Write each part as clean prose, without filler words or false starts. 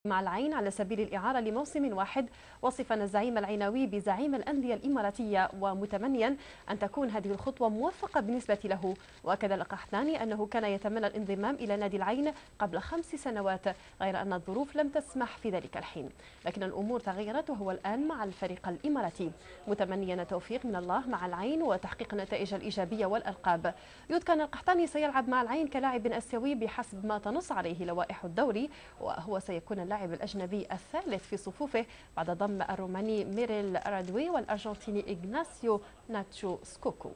مع العين على سبيل الإعارة لموسم واحد. وصفا الزعيم العيناوي بزعيم الأندية الإماراتية ومتمنيا أن تكون هذه الخطوة موفقة بالنسبة له. وأكد القحطاني أنه كان يتمنى الانضمام إلى نادي العين قبل 5 سنوات، غير أن الظروف لم تسمح في ذلك الحين، لكن الأمور تغيرت وهو الآن مع الفريق الإماراتي متمنيا التوفيق من الله مع العين وتحقيق النتائج الإيجابية والألقاب. يذكر أن القحطاني سيلعب مع العين كلاعب آسيوي بحسب ما تنص عليه لوائح الدوري، وهو سيكون اللاعب الأجنبي الثالث في صفوفه بعد ضم الروماني ميريل رادوي والأرجنتيني إغناسيو ناتشو سكوكو.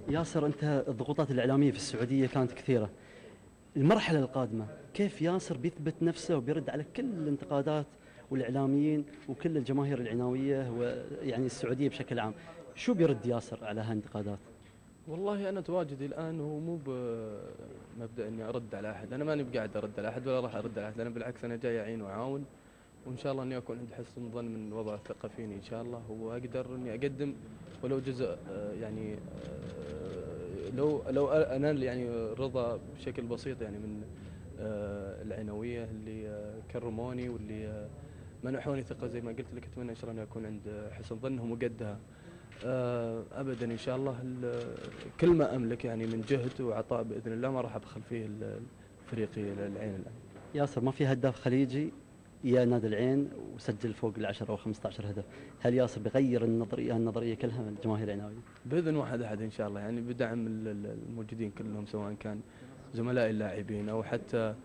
ياسر، أنت الضغوطات الإعلامية في السعودية كانت كثيرة. المرحلة القادمة كيف ياسر بيثبت نفسه وبيرد على كل الانتقادات والإعلاميين وكل الجماهير العناوية ويعني السعودية بشكل عام؟ شو بيرد ياسر على هالانتقادات؟ والله أنا تواجدي الآن هو مو بمبدأ إني أرد على أحد، أنا ماني بقاعد أرد على أحد ولا راح أرد على أحد، أنا بالعكس أنا جاي أعين وأعاون، وإن شاء الله إني أكون عند حسن ظن من وضع الثقة فيني إن شاء الله، وأقدر إني أقدم ولو جزء يعني لو أنال يعني رضا بشكل بسيط يعني من العناوية اللي كرموني واللي منحوني ثقة زي ما قلت لك. أتمنى إن شاء الله إني أكون عند حسن ظنهم وقدها ابدا ان شاء الله. كل ما املك يعني من جهد وعطاء باذن الله ما راح ابخل فيه فريقي العين الان. ياسر، ما في هداف خليجي يا نادي العين وسجل فوق ال10 او 15 هدف، هل ياسر بيغير النظريه كلها من الجماهير العناويه؟ باذن واحد احد ان شاء الله، يعني بدعم الموجودين كلهم سواء كان زملاء اللاعبين او حتى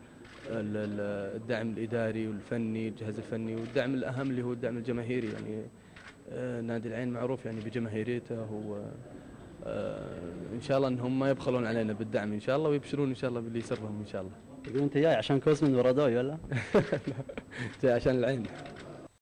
الدعم الاداري والفني، الجهاز الفني، والدعم الاهم اللي هو الدعم الجماهيري. يعني نادي العين معروف يعني بجماهيريته، ان شاء الله انهم ما يبخلون علينا بالدعم ان شاء الله، ويبشرون ان شاء الله باللي يسرهم ان شاء الله. تقول انت جاي عشان كوزمن ورادوي ولا؟ جاي عشان العين.